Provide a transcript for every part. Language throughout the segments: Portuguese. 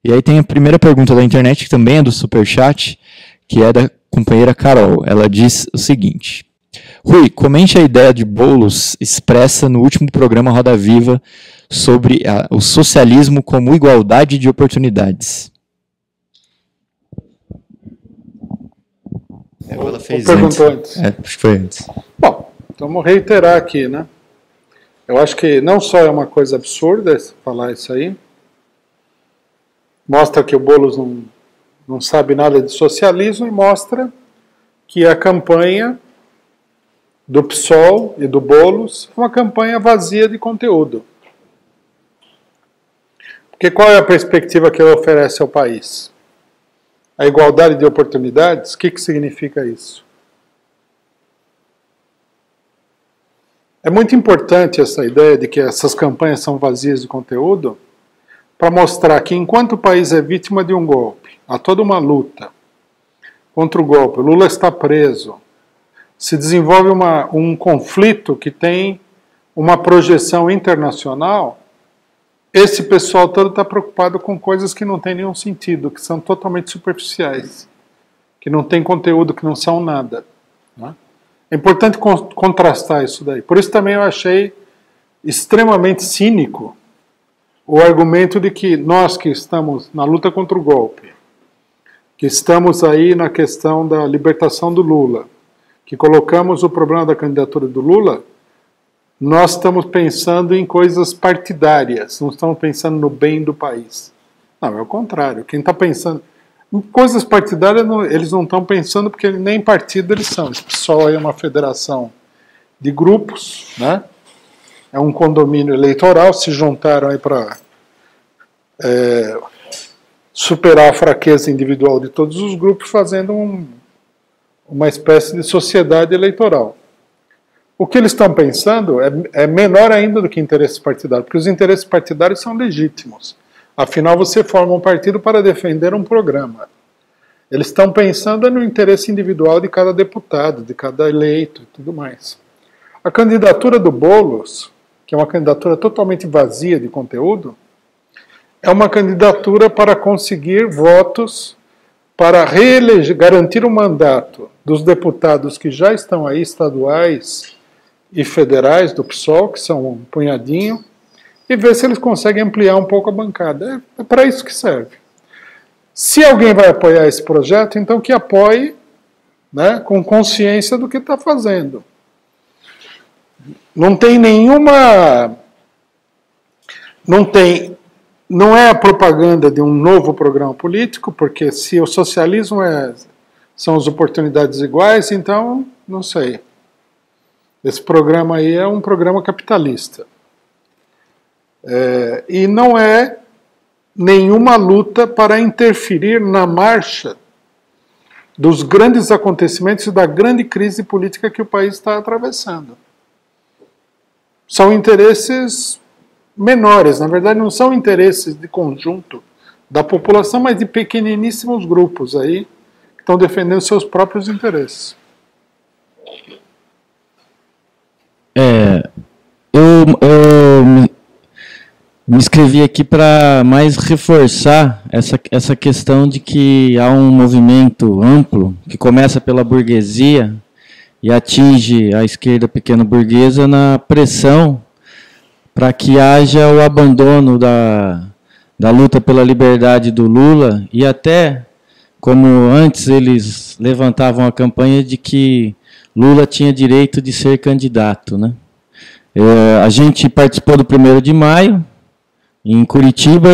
E aí tem a primeira pergunta da internet, que também é do Superchat, que é da companheira Carol. Ela diz o seguinte: Rui, comente a ideia de Boulos expressa no último programa Roda Viva sobre o socialismo como igualdade de oportunidades. Ela fez antes. Acho que foi antes. Bom, então vamos reiterar aqui, né? Eu acho que não só é uma coisa absurda falar isso aí, mostra que o Boulos não sabe nada de socialismo e mostra que a campanha do PSOL e do Boulos é uma campanha vazia de conteúdo. Porque qual é a perspectiva que ele oferece ao país? A igualdade de oportunidades? O que significa isso? É muito importante essa ideia de que essas campanhas são vazias de conteúdo para mostrar que enquanto o país é vítima de um golpe, há toda uma luta contra o golpe, o Lula está preso, se desenvolve um conflito que tem uma projeção internacional, esse pessoal todo está preocupado com coisas que não têm nenhum sentido, que são totalmente superficiais, que não têm conteúdo, que não são nada. Né? É importante contrastar isso daí. Por isso também eu achei extremamente cínico o argumento de que nós que estamos na luta contra o golpe, que estamos aí na questão da libertação do Lula, que colocamos o problema da candidatura do Lula, nós estamos pensando em coisas partidárias, não estamos pensando no bem do país. Não, é o contrário. Quem está pensando em coisas partidárias, eles não estão pensando porque nem partido eles são. Esse pessoal aí é uma federação de grupos, né? É um condomínio eleitoral, se juntaram aí para superar a fraqueza individual de todos os grupos, fazendo uma espécie de sociedade eleitoral. O que eles estão pensando é menor ainda do que interesses partidários, porque os interesses partidários são legítimos. Afinal, você forma um partido para defender um programa. Eles estão pensando no interesse individual de cada deputado, de cada eleito e tudo mais. A candidatura do Boulos, que é uma candidatura totalmente vazia de conteúdo, é uma candidatura para conseguir votos para garantir o mandato dos deputados que já estão aí, estaduais e federais do PSOL, que são um punhadinho, e ver se eles conseguem ampliar um pouco a bancada. É para isso que serve. Se alguém vai apoiar esse projeto, então que apoie, né, com consciência do que está fazendo. Não tem nenhuma... Não é a propaganda de um novo programa político, porque se o socialismo são as oportunidades iguais, então, não sei. Esse programa aí é um programa capitalista. E não é nenhuma luta para interferir na marcha dos grandes acontecimentos e da grande crise política que o país está atravessando. São interesses menores, na verdade não são interesses de conjunto da população, mas de pequeniníssimos grupos aí que estão defendendo seus próprios interesses. Eu me inscrevi aqui para mais reforçar essa questão de que há um movimento amplo que começa pela burguesia e atinge a esquerda pequena burguesa na pressão para que haja o abandono da luta pela liberdade do Lula e até, como antes eles levantavam a campanha de que Lula tinha direito de ser candidato, né? A gente participou do 1º de maio, em Curitiba,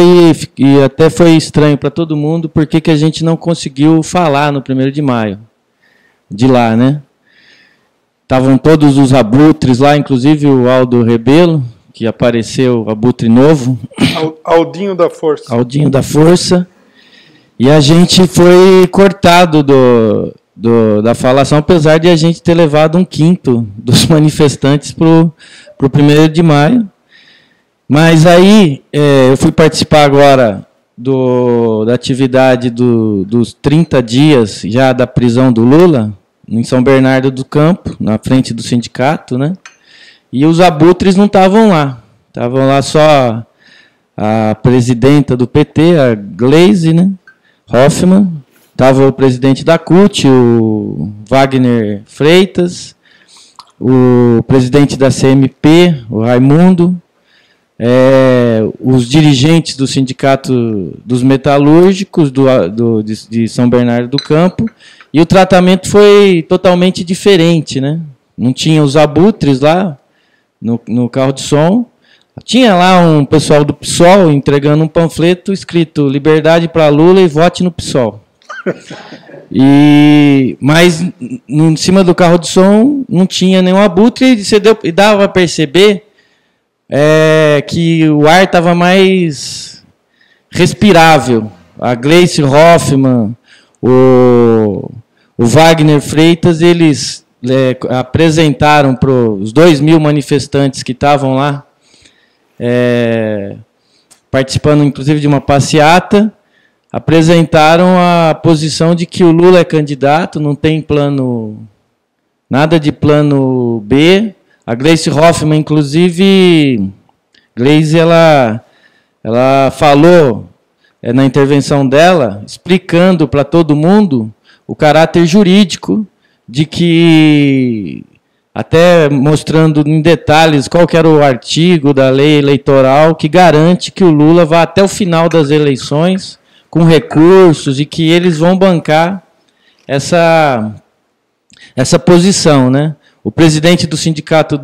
e até foi estranho para todo mundo porque a gente não conseguiu falar no 1º de maio, de lá, né? Estavam todos os abutres lá, inclusive o Aldo Rebelo, que apareceu, abutre novo. Aldinho da Força. Aldinho da Força. E a gente foi cortado da falação, apesar de a gente ter levado 1/5 dos manifestantes para o 1º de maio. Mas aí eu fui participar agora da atividade dos 30 dias já da prisão do Lula, em São Bernardo do Campo, na frente do sindicato, né? E os abutres não estavam lá. Estavam lá só a presidenta do PT, a Gleisi, né, Hoffmann, estava o presidente da CUT, o Wagner Freitas, o presidente da CMP, o Raimundo, os dirigentes do Sindicato dos Metalúrgicos de São Bernardo do Campo, e o tratamento foi totalmente diferente, né? Não tinha os abutres lá no carro de som, tinha lá um pessoal do PSOL entregando um panfleto escrito "Liberdade para Lula e vote no PSOL". Mas em cima do carro de som não tinha nenhum abutre, e dava para perceber que o ar estava mais respirável. A Gleisi Hoffmann, o Wagner Freitas, eles apresentaram para os 2.000 manifestantes que estavam lá, participando inclusive de uma passeata, apresentaram a posição de que o Lula é candidato, não tem nada de plano B. A Gleisi Hoffmann, inclusive, ela falou na intervenção dela, explicando para todo mundo o caráter jurídico de que, até mostrando em detalhes qual que era o artigo da lei eleitoral que garante que o Lula vá até o final das eleições com recursos e que eles vão bancar essa posição, né? O presidente do sindicato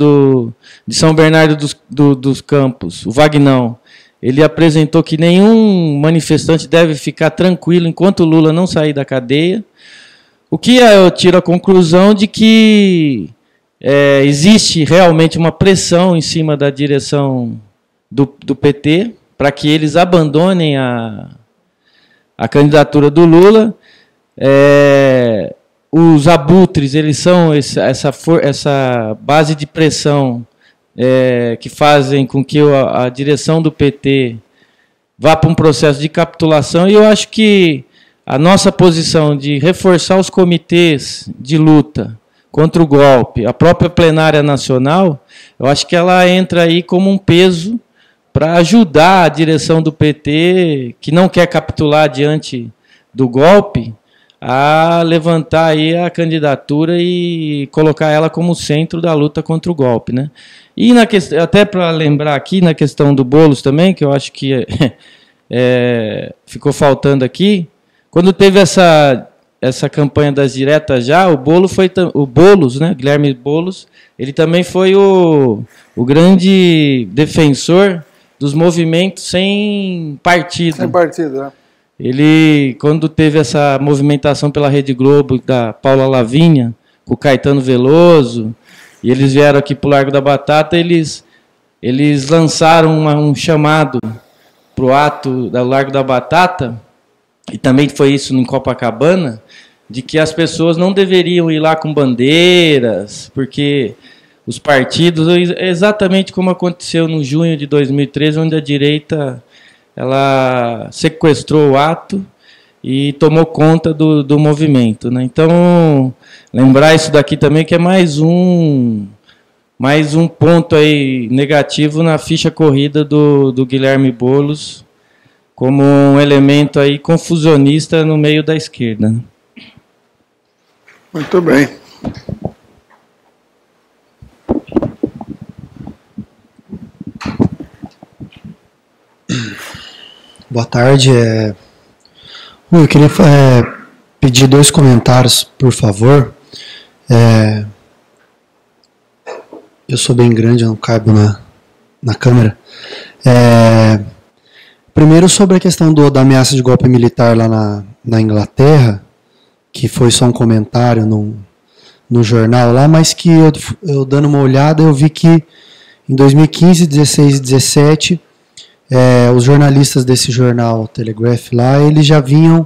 de São Bernardo dos Campos, o Vagnão, ele apresentou que nenhum manifestante deve ficar tranquilo enquanto o Lula não sair da cadeia. O que eu tiro a conclusão de que existe realmente uma pressão em cima da direção do PT para que eles abandonem a candidatura do Lula. Os abutres, eles são essa base de pressão que fazem com que a direção do PT vá para um processo de capitulação, e eu acho que a nossa posição de reforçar os comitês de luta contra o golpe, a própria plenária nacional, eu acho que ela entra aí como um peso para ajudar a direção do PT, que não quer capitular diante do golpe, a levantar aí a candidatura e colocar ela como centro da luta contra o golpe, né? E até para lembrar aqui, na questão do Boulos também, que eu acho que ficou faltando aqui, quando teve essa campanha das diretas já, o Boulos, né, Guilherme Boulos, ele também foi o grande defensor dos movimentos sem partido. Sem partido, né? Ele, quando teve essa movimentação pela Rede Globo da Paula Lavinha, com o Caetano Veloso, e eles vieram aqui para o Largo da Batata, eles lançaram um chamado para o ato do Largo da Batata, e também foi isso em Copacabana, de que as pessoas não deveriam ir lá com bandeiras, porque os partidos, exatamente como aconteceu no junho de 2013, onde a direita ela sequestrou o ato e tomou conta do movimento, né? Então, lembrar isso daqui também, que é mais um ponto aí negativo na ficha corrida do Guilherme Boulos, como um elemento aí confusionista no meio da esquerda. Muito bem. Boa tarde. Eu queria pedir 2 comentários, por favor. Eu sou bem grande, eu não caibo na câmera. Primeiro, sobre a questão da ameaça de golpe militar lá na Inglaterra, que foi só um comentário no jornal lá, mas que eu dando uma olhada, eu vi que em 2015, 16 e 17, os jornalistas desse jornal Telegraph lá, eles já vinham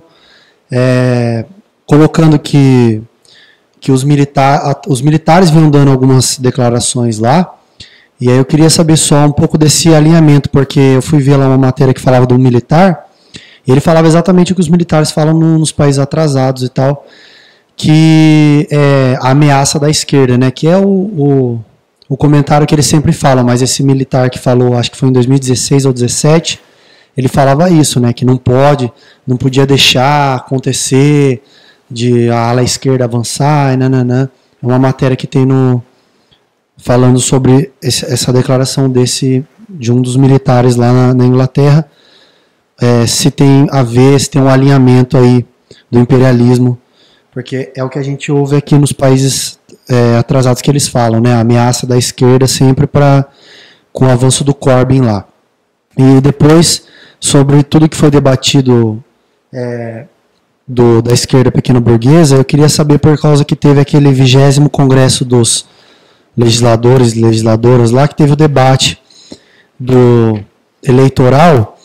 colocando que os militares vinham dando algumas declarações lá. E aí eu queria saber só um pouco desse alinhamento, porque eu fui ver lá uma matéria que falava do militar, e ele falava exatamente o que os militares falam nos países atrasados e tal, que é a ameaça da esquerda, né, que é o comentário que eles sempre falam, mas esse militar que falou, acho que foi em 2016 ou 2017, ele falava isso, né, que não podia deixar acontecer de a ala esquerda avançar, e nananã. É uma matéria que tem falando sobre essa declaração de um dos militares lá na Inglaterra, se tem a ver, se tem um alinhamento aí do imperialismo, porque é o que a gente ouve aqui nos países atrasados que eles falam, né, a ameaça da esquerda sempre com o avanço do Corbyn lá. E depois, sobre tudo que foi debatido da esquerda pequeno-burguesa, eu queria saber, por causa que teve aquele 20º Congresso dos Legisladores e Legisladoras lá, que teve o debate do eleitoral,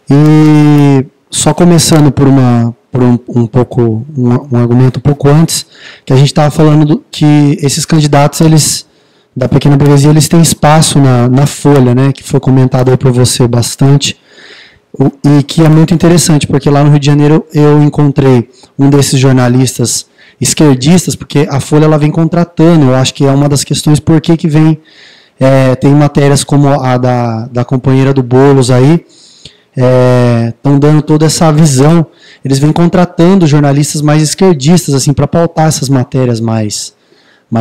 e só começando por um argumento um pouco antes, que a gente estava falando que esses candidatos, da pequena burguesia, eles têm espaço na Folha, né, que foi comentado aí por você bastante, e que é muito interessante, porque lá no Rio de Janeiro eu encontrei um desses jornalistas esquerdistas, porque a Folha ela vem contratando, eu acho que é uma das questões por que vem, tem matérias como a da companheira do Boulos aí, estão dando toda essa visão, eles vêm contratando jornalistas mais esquerdistas, assim, para pautar essas matérias mais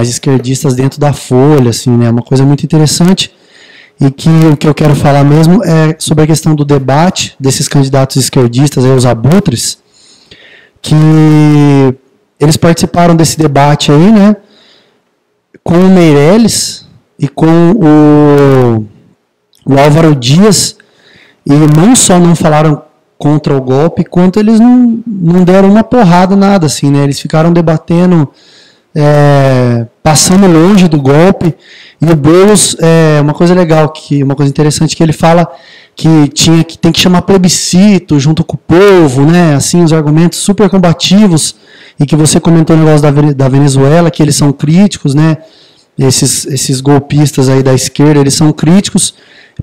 esquerdistas dentro da Folha, assim, né, uma coisa muito interessante. E que o que eu quero falar mesmo é sobre a questão do debate desses candidatos esquerdistas, aí, os abutres, que eles participaram desse debate aí, né, com o Meirelles e com o Álvaro Dias, e não só não falaram contra o golpe, quanto eles não deram uma porrada, nada, assim, né, eles ficaram debatendo, passando longe do golpe. E o Boulos, uma coisa legal, uma coisa interessante, que ele fala que tem que chamar plebiscito junto com o povo, né? Assim, os argumentos super combativos, e que você comentou o negócio da Venezuela, que eles são críticos, né? Esses golpistas aí da esquerda, eles são críticos.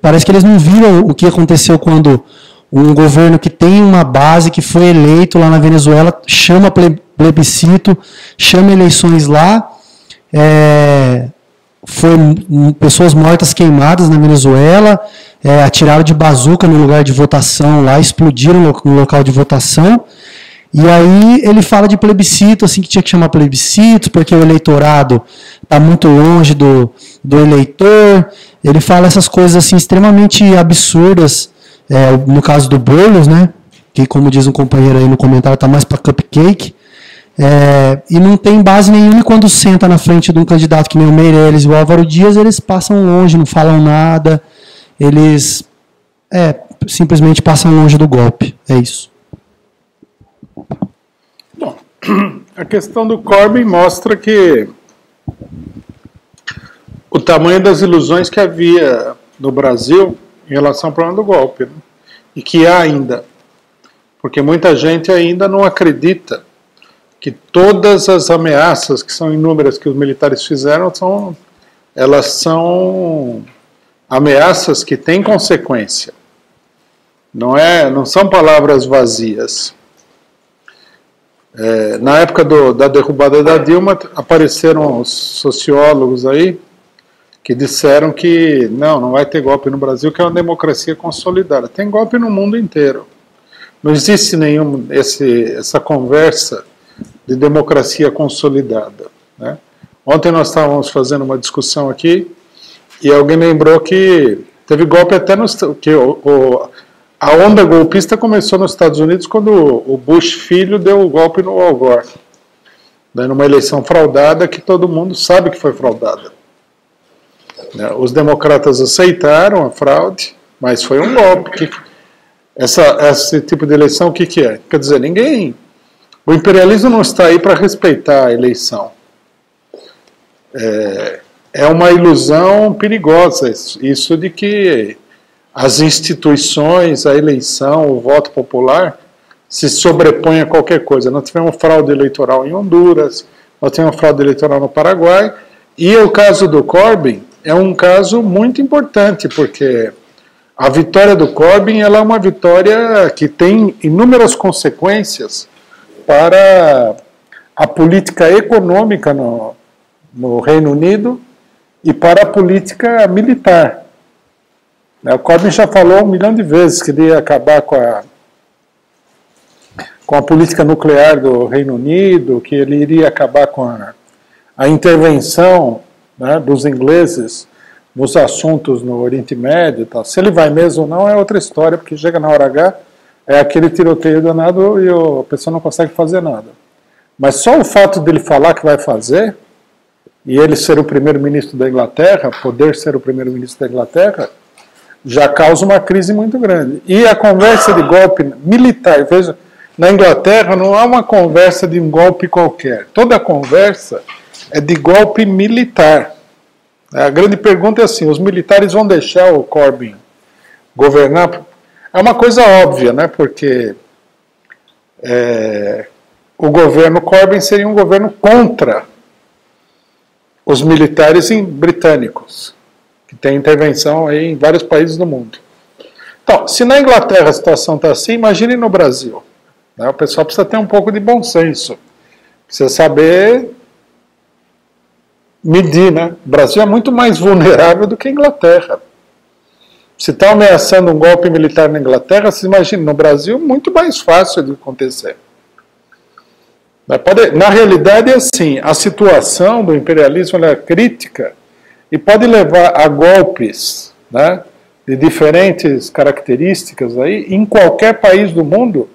Parece que eles não viram o que aconteceu quando um governo que tem uma base, que foi eleito lá na Venezuela, chama plebiscito, chama eleições lá, foi pessoas mortas queimadas na Venezuela, atiraram de bazuca no lugar de votação lá, explodiram no local de votação, e aí ele fala de plebiscito, assim, que tinha que chamar plebiscito, porque o eleitorado está muito longe do eleitor. Ele fala essas coisas assim extremamente absurdas, no caso do Boulos, né, que, como diz um companheiro aí no comentário, está mais para cupcake. E não tem base nenhuma, e quando senta na frente de um candidato que nem o Meirelles e o Álvaro Dias, eles passam longe, não falam nada, eles simplesmente passam longe do golpe. É isso. Bom, a questão do Corbyn mostra que o tamanho das ilusões que havia no Brasil em relação ao problema do golpe, né? E que há ainda, porque muita gente ainda não acredita que todas as ameaças, que são inúmeras, que os militares fizeram, elas são ameaças que têm consequência. Não são palavras vazias. Na época da derrubada da Dilma, apareceram os sociólogos aí que disseram que não vai ter golpe no Brasil, que é uma democracia consolidada. Tem golpe no mundo inteiro. Não existe essa conversa de democracia consolidada, né? Ontem nós estávamos fazendo uma discussão aqui e alguém lembrou que teve golpe até a onda golpista começou nos Estados Unidos quando o Bush filho deu o golpe no Al Gore, né, numa eleição fraudada que todo mundo sabe que foi fraudada. Os democratas aceitaram a fraude, mas foi um golpe. Esse tipo de eleição, o que é? Quer dizer, o imperialismo não está aí para respeitar a eleição. É uma ilusão perigosa isso de que as instituições, a eleição, o voto popular se sobrepõem a qualquer coisa. Nós tivemos fraude eleitoral em Honduras, nós tivemos fraude eleitoral no Paraguai, e o caso do Corbyn é um caso muito importante, porque a vitória do Corbyn ela é uma vitória que tem inúmeras consequências para a política econômica no Reino Unido e para a política militar. O Corbyn já falou 1 milhão de vezes que ele ia acabar com a política nuclear do Reino Unido, que ele iria acabar com a intervenção, né, dos ingleses nos assuntos no Oriente Médio e tal. Se ele vai mesmo ou não é outra história, porque chega na hora H, é aquele tiroteio danado e a pessoa não consegue fazer nada. Mas só o fato dele falar que vai fazer, e ele ser o primeiro-ministro da Inglaterra, poder ser o primeiro-ministro da Inglaterra, já causa uma crise muito grande. E a conversa de golpe militar, veja, na Inglaterra não há uma conversa de um golpe qualquer. Toda conversa é de golpe militar. A grande pergunta é assim, os militares vão deixar o Corbyn governar? É uma coisa óbvia, né? Porque o governo Corbyn seria um governo contra os militares britânicos, que tem intervenção aí em vários países do mundo. Então, se na Inglaterra a situação está assim, imagine no Brasil. Né? O pessoal precisa ter um pouco de bom senso. Precisa saber medir, né? O Brasil é muito mais vulnerável do que a Inglaterra. Se está ameaçando um golpe militar na Inglaterra, se imagina, no Brasil, muito mais fácil de acontecer. Na realidade é assim, a situação do imperialismo é crítica e pode levar a golpes, né, de diferentes características aí, em qualquer país do mundo,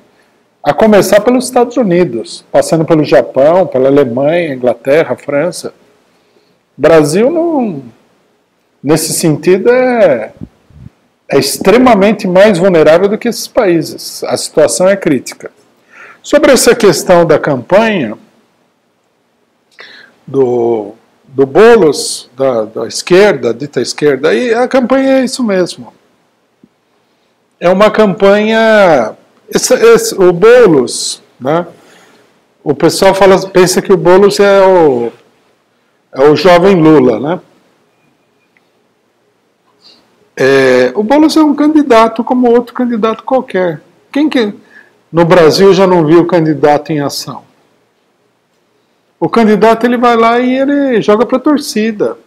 a começar pelos Estados Unidos, passando pelo Japão, pela Alemanha, Inglaterra, França. Brasil, não, nesse sentido, é extremamente mais vulnerável do que esses países. A situação é crítica. Sobre essa questão da campanha do Boulos, da esquerda, dita esquerda, aí a campanha é isso mesmo. É uma campanha... o Boulos, né? O pessoal pensa que o Boulos é o jovem Lula, né? O Boulos é um candidato como outro candidato qualquer. Quem que no Brasil já não viu o candidato em ação? O candidato ele vai lá e ele joga para a torcida.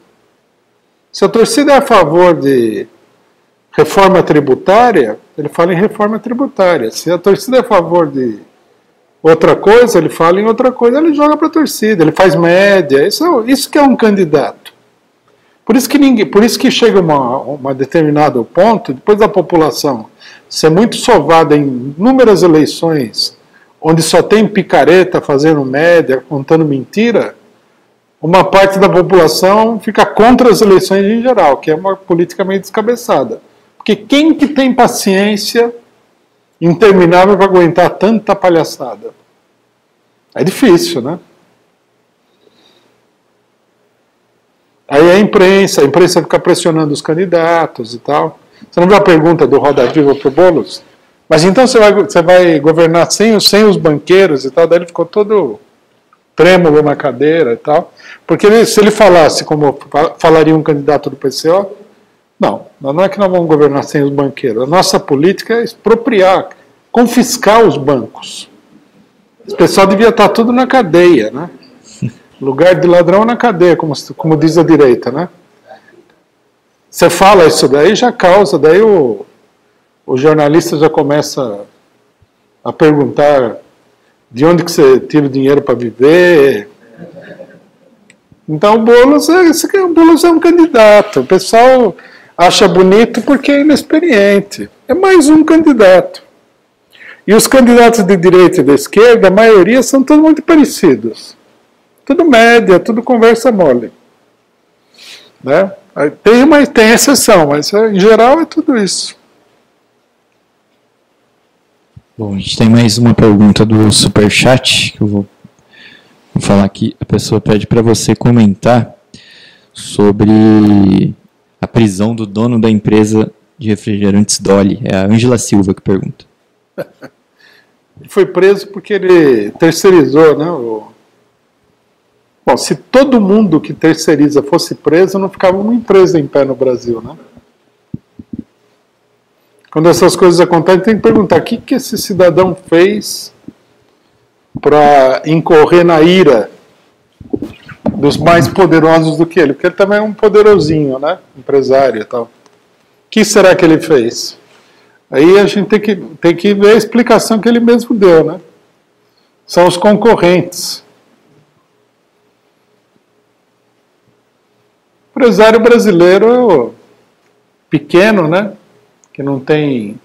Se a torcida é a favor de reforma tributária, ele fala em reforma tributária. Se a torcida é a favor de outra coisa, ele fala em outra coisa, ele joga para a torcida, ele faz média. Isso que é um candidato. Por isso que chega uma determinado ponto, depois da população ser muito sovada em inúmeras eleições, onde só tem picareta fazendo média, contando mentira, uma parte da população fica contra as eleições em geral, que é uma política meio descabeçada. Porque quem que tem paciência interminável para aguentar tanta palhaçada? É difícil, né? Aí a imprensa fica pressionando os candidatos e tal. Você não viu a pergunta do Roda Viva para o Boulos? Mas então você vai governar sem os banqueiros e tal? Daí ele ficou todo trêmulo na cadeira e tal. Porque se ele falasse como falaria um candidato do PCO, não é que nós vamos governar sem os banqueiros. A nossa política é expropriar, confiscar os bancos. O pessoal devia estar tudo na cadeia, né? Lugar de ladrão na cadeia, como diz a direita, né? Você fala isso daí, já causa, daí o jornalista já começa a perguntar de onde que você tira o dinheiro para viver. Então o Boulos é um candidato. O pessoal acha bonito porque é inexperiente. É mais um candidato. E os candidatos de direita e de esquerda, a maioria são todos muito parecidos. Tudo média, tudo conversa mole. Né? Tem exceção, mas em geral é tudo isso. Bom, a gente tem mais uma pergunta do Superchat, que eu vou falar aqui. A pessoa pede para você comentar sobre a prisão do dono da empresa de refrigerantes Dolly. É a Ângela Silva que pergunta. Ele foi preso porque ele terceirizou, né? Bom, se todo mundo que terceiriza fosse preso, não ficava uma empresa em pé no Brasil, né? Quando essas coisas acontecem, tem que perguntar o que esse cidadão fez para incorrer na ira dos mais poderosos do que ele, porque ele também é um poderosinho, né? Empresário e tal. que será que ele fez? Aí a gente tem que ver a explicação que ele mesmo deu, né? São os concorrentes. O empresário brasileiro pequeno, né? Que não tem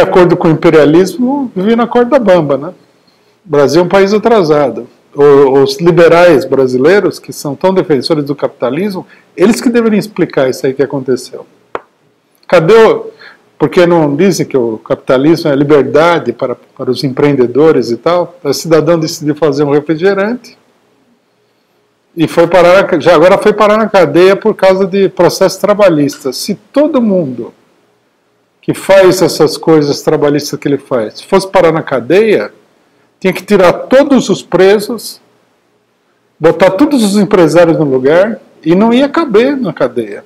acordo com o imperialismo, vive na corda bamba, né? O Brasil é um país atrasado. Os liberais brasileiros, que são tão defensores do capitalismo, eles que deveriam explicar isso aí que aconteceu. Porque não dizem que o capitalismo é liberdade para os empreendedores e tal? O cidadão decidiu fazer um refrigerante e agora foi parar na cadeia por causa de processo trabalhista. Se todo mundo que faz essas coisas trabalhistas que ele faz fosse parar na cadeia, tinha que tirar todos os presos, botar todos os empresários no lugar e não ia caber na cadeia.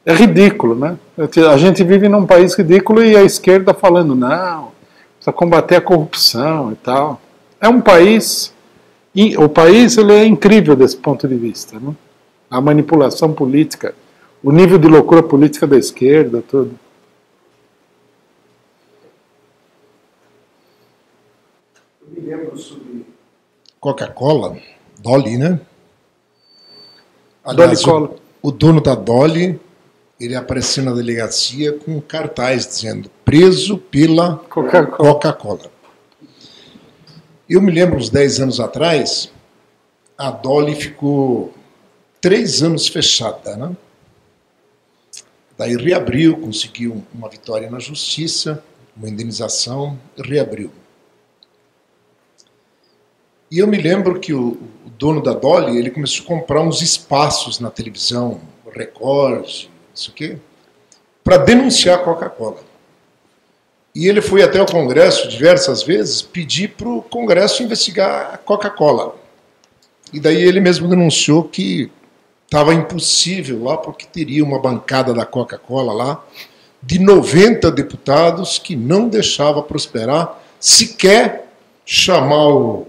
É ridículo, né? A gente vive num país ridículo e a esquerda falando, não, precisa combater a corrupção e tal. É um país... O país ele é incrível desse ponto de vista, né? A manipulação política, o nível de loucura política da esquerda, tudo. Eu me lembro sobre Coca-Cola, Dolly, né? Aliás, o dono da Dolly, ele apareceu na delegacia com um cartaz dizendo preso pela Coca-Cola. Eu me lembro, uns 10 anos atrás, a Dolly ficou 3 anos fechada, né? Daí reabriu, conseguiu uma vitória na justiça, uma indenização, reabriu. E eu me lembro que o dono da Dolly, ele começou a comprar uns espaços na televisão, Record, isso aqui, para denunciar a Coca-Cola. E ele foi até o Congresso diversas vezes pedir para o Congresso investigar a Coca-Cola. E daí ele mesmo denunciou que estava impossível lá, porque teria uma bancada da Coca-Cola lá, de 90 deputados que não deixava prosperar, sequer chamar o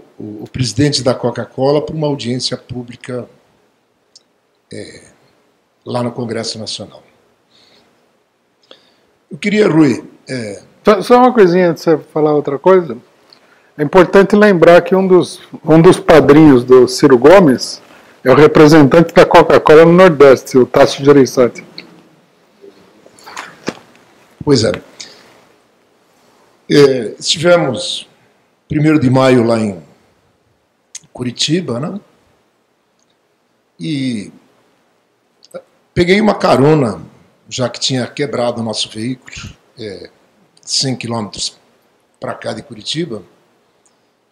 presidente da Coca-Cola para uma audiência pública lá no Congresso Nacional. Eu queria, Rui... Só uma coisinha antes de você falar outra coisa. É importante lembrar que um dos padrinhos do Ciro Gomes é o representante da Coca-Cola no Nordeste, o Tasso Gereissati. Pois é. Estivemos 1º de maio lá em Curitiba, né? E peguei uma carona, já que tinha quebrado o nosso veículo, 100 quilômetros para cá de Curitiba,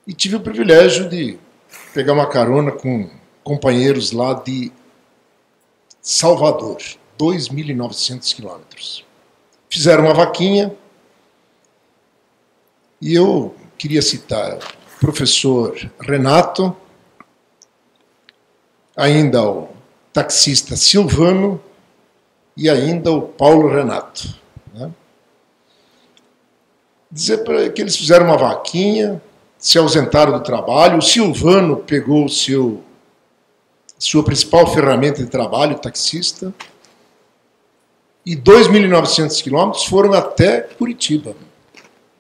e tive o privilégio de pegar uma carona com companheiros lá de Salvador, 2.900 quilômetros. Fizeram uma vaquinha, e eu queria citar o professor Renato, ainda o taxista Silvano e ainda o Paulo Renato, né? Dizer que eles fizeram uma vaquinha, se ausentaram do trabalho, o Silvano pegou sua principal ferramenta de trabalho, o taxista, e 2.900 quilômetros foram até Curitiba,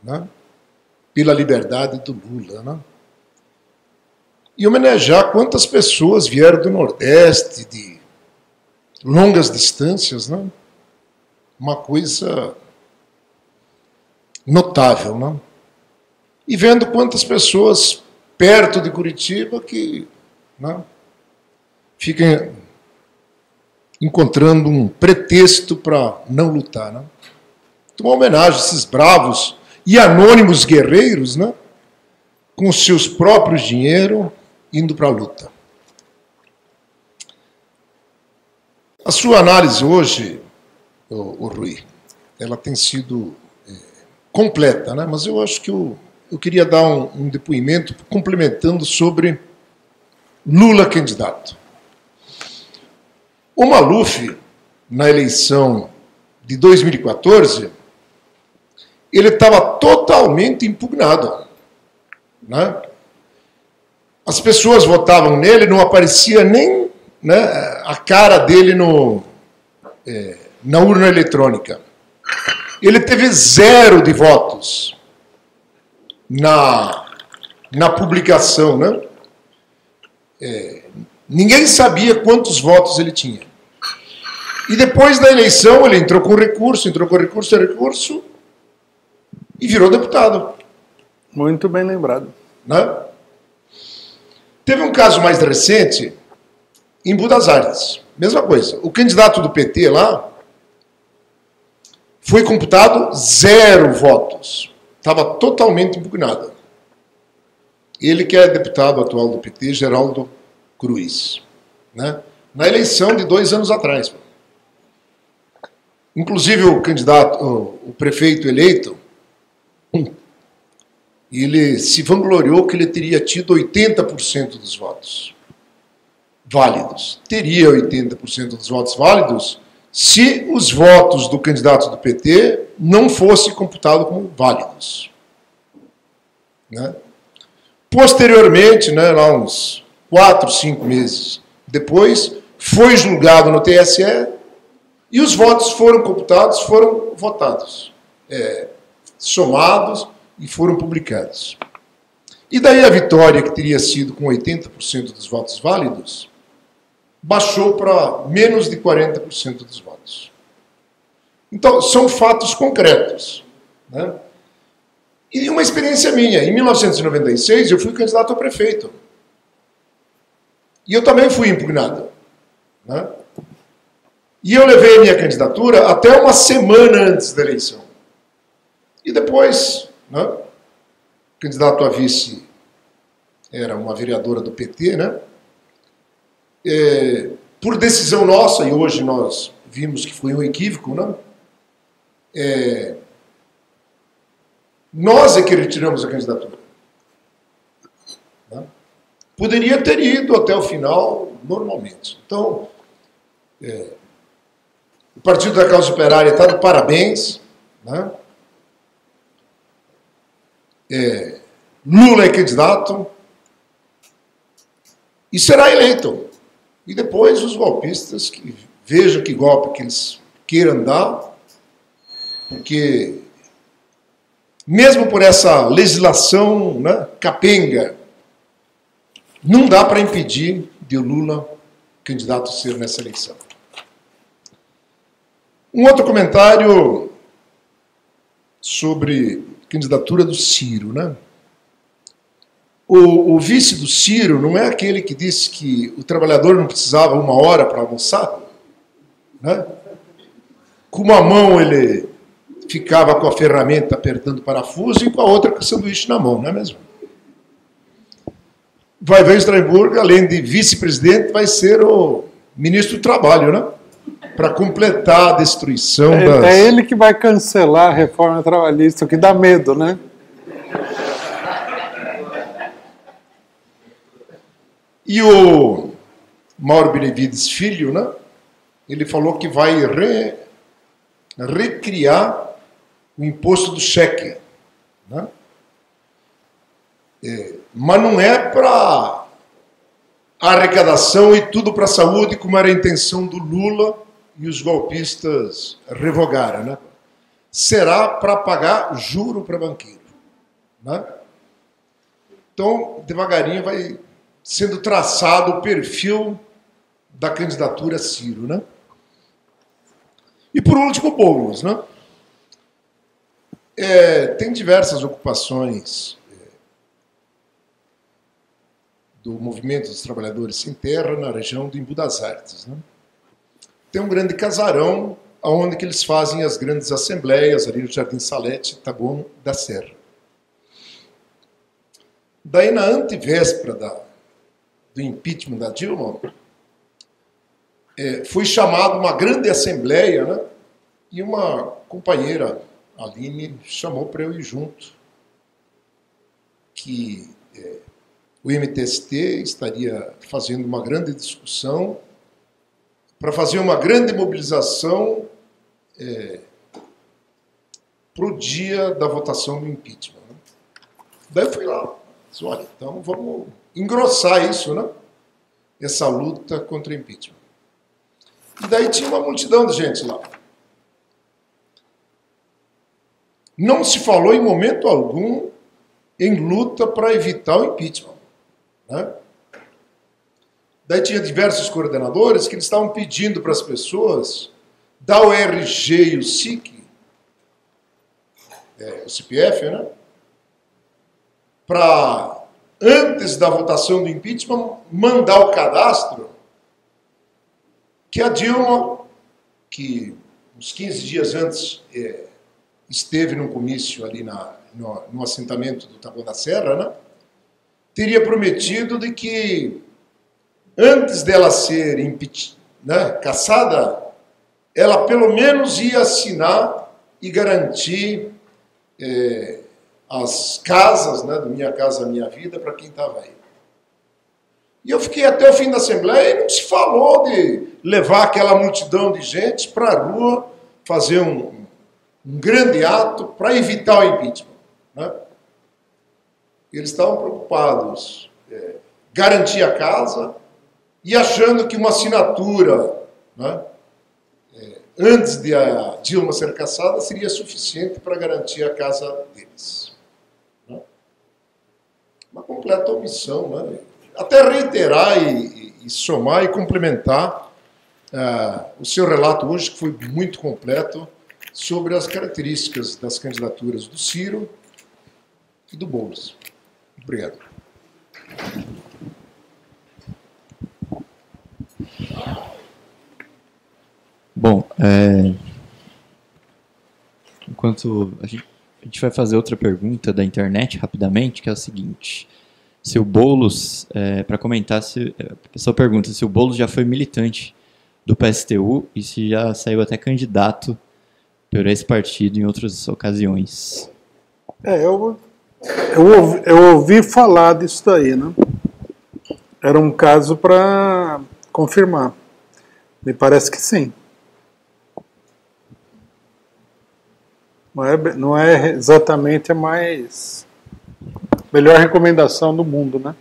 né? Pela liberdade do Lula, né? E homenagear quantas pessoas vieram do Nordeste, de longas distâncias, né? Uma coisa notável, né? E vendo quantas pessoas perto de Curitiba que, né, ficam encontrando um pretexto para não lutar, né? Então, uma homenagem a esses bravos e anônimos guerreiros, né, com seus próprios dinheiros, indo para a luta. A sua análise hoje, o Rui, ela tem sido completa, né? Mas eu acho que eu queria dar um depoimento complementando sobre Lula candidato. O Maluf, na eleição de 2014, ele estava totalmente impugnado, né? As pessoas votavam nele, não aparecia nem, né, a cara dele na urna eletrônica. Ele teve 0 de votos na publicação, né? Ninguém sabia quantos votos ele tinha. E depois da eleição ele entrou com recurso e virou deputado. Muito bem lembrado. Né? Teve um caso mais recente em Budas Artes. Mesma coisa. O candidato do PT lá foi computado 0 votos. Estava totalmente impugnado. Ele que é deputado atual do PT, Geraldo Cruz. Né? Na eleição de 2 anos atrás. Inclusive o candidato, o prefeito eleito, ele se vangloriou que ele teria tido 80% dos votos válidos. Teria 80% dos votos válidos se os votos do candidato do PT não fossem computados como válidos. Né? Posteriormente, né, lá uns 4, 5 meses depois, foi julgado no TSE e os votos foram computados, foram votados, somados e foram publicados. E daí a vitória, que teria sido com 80% dos votos válidos, baixou para menos de 40% dos votos. Então, são fatos concretos. Né? E uma experiência minha. Em 1996, eu fui candidato a prefeito. E eu também fui impugnado. Né? E eu levei a minha candidatura até uma semana antes da eleição. E depois, né, o candidato a vice era uma vereadora do PT, né? Por decisão nossa, e hoje nós vimos que foi um equívoco, né? Nós é que retiramos a candidatura. Né? Poderia ter ido até o final normalmente. Então, o Partido da Causa Operária está de parabéns. Né? Lula é candidato e será eleito. E depois os golpistas que vejam que golpe que eles queiram dar, porque mesmo por essa legislação, né, capenga, não dá para impedir de o Lula candidato ser nessa eleição. Um outro comentário sobre a candidatura do Ciro, né? O vice do Ciro não é aquele que disse que o trabalhador não precisava 1 hora para almoçar? Né? Com uma mão ele ficava com a ferramenta apertando o parafuso e com a outra com o sanduíche na mão, não é mesmo? Vai ver Steinburg, além de vice-presidente, vai ser o ministro do Trabalho, né? Para completar a destruição das... É ele que vai cancelar a reforma trabalhista, o que dá medo, né? E o Mauro Benevides Filho, né? Ele falou que vai recriar o imposto do cheque. Né? Mas não é para arrecadação e tudo para a saúde, como era a intenção do Lula e os golpistas revogaram. Né? Será para pagar juro para banqueiro. Né? Então, devagarinho vai sendo traçado o perfil da candidatura Ciro. Né? E por último, Boulos. Né? Tem diversas ocupações do movimento dos trabalhadores sem terra na região do Embu das Artes. Né? Tem um grande casarão onde que eles fazem as grandes assembleias, ali no Jardim Salete, Taboão da Serra. Daí, na antevéspera do impeachment da Dilma, foi chamada uma grande assembleia, né? E uma companheira, Aline, chamou para eu ir junto, que o MTST estaria fazendo uma grande discussão para fazer uma grande mobilização para o dia da votação do impeachment. Né? Daí eu fui lá, disse, olha, então vamos engrossar isso, né? Essa luta contra o impeachment. E daí tinha uma multidão de gente lá. Não se falou em momento algum em luta para evitar o impeachment, né? Daí tinha diversos coordenadores que eles estavam pedindo para as pessoas dar o RG e o SIC, o CPF, né? Para, antes da votação do impeachment, mandar o cadastro que a Dilma, que uns 15 dias antes esteve num comício ali no assentamento do Taboão da Serra, né? Teria prometido de que antes dela ser cassada, ela pelo menos ia assinar e garantir as casas, né, do Minha Casa Minha Vida, para quem estava aí. E eu fiquei até o fim da Assembleia e não se falou de levar aquela multidão de gente para a rua fazer um grande ato para evitar o impeachment, né? Eles estavam preocupados garantir a casa e achando que uma assinatura, né, antes de a Dilma ser cassada seria suficiente para garantir a casa deles, né? Uma completa omissão, né? Até reiterar e somar e complementar o seu relato hoje, que foi muito completo, sobre as características das candidaturas do Ciro e do Boulos. Obrigado. Bom, enquanto a gente vai fazer outra pergunta da internet rapidamente, que é o seguinte: se o Boulos, para comentar, a pessoa pergunta se o Boulos já foi militante do PSTU e se já saiu até candidato por esse partido em outras ocasiões. Eu ouvi falar disso daí, né? Era um caso para confirmar. Me parece que sim. Não é exatamente a melhor recomendação do mundo, né?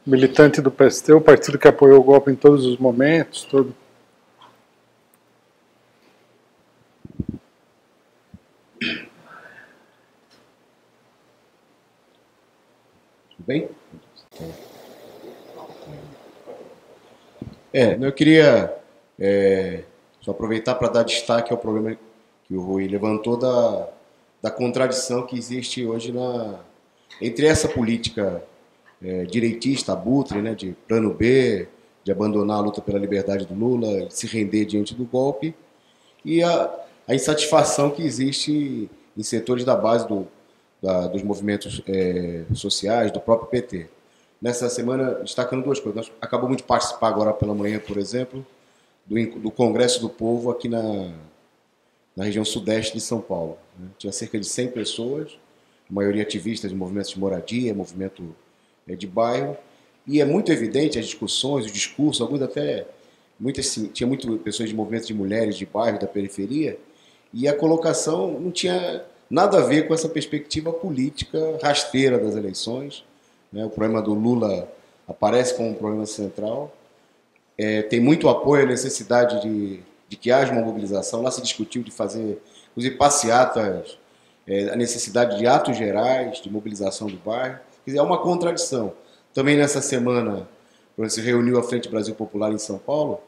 Militante do PST, o partido que apoiou o golpe em todos os momentos, tudo. Tudo bem? Eu queria só aproveitar para dar destaque ao problema que o Rui levantou da contradição que existe hoje entre essa política direitista, abutre, né, de plano B, de abandonar a luta pela liberdade do Lula, de se render diante do golpe, e a insatisfação que existe em setores da base dos movimentos sociais, do próprio PT. Nessa semana, destacando duas coisas. Nós acabamos de participar agora pela manhã, por exemplo, do Congresso do Povo aqui na região sudeste de São Paulo, né? Tinha cerca de 100 pessoas, a maioria ativistas de movimentos de moradia, movimento de bairro, e é muito evidente as discussões, os discursos, alguns até, tinha muitas pessoas de movimentos de mulheres de bairro, da periferia, e a colocação não tinha nada a ver com essa perspectiva política rasteira das eleições, né? O problema do Lula aparece como um problema central, tem muito apoio à necessidade de que haja uma mobilização. Lá se discutiu de fazer, inclusive, passeatas, a necessidade de atos gerais, de mobilização do bairro. Quer dizer, é uma contradição. Também nessa semana, se reuniu a Frente Brasil Popular em São Paulo,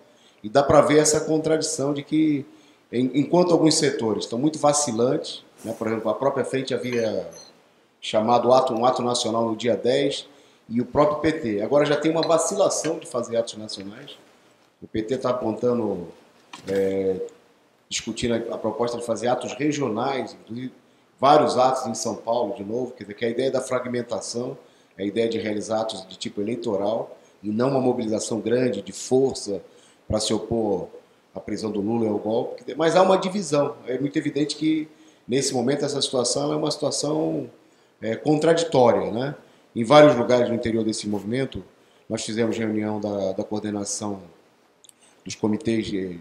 e dá para ver essa contradição de que, enquanto alguns setores estão muito vacilantes, né, por exemplo, a própria Frente havia chamado um ato nacional no dia 10, e o próprio PT. Agora já tem uma vacilação de fazer atos nacionais. O PT está apontando, discutindo a proposta de fazer atos regionais, inclusive vários atos em São Paulo, de novo, quer dizer, que a ideia da fragmentação, a ideia de realizar atos de tipo eleitoral, e não uma mobilização grande, de força, para se opor à prisão do Lula e ao golpe. Mas há uma divisão. É muito evidente que, nesse momento, essa situação é uma situação contraditória, né? Em vários lugares no interior desse movimento, nós fizemos reunião da coordenação dos comitês de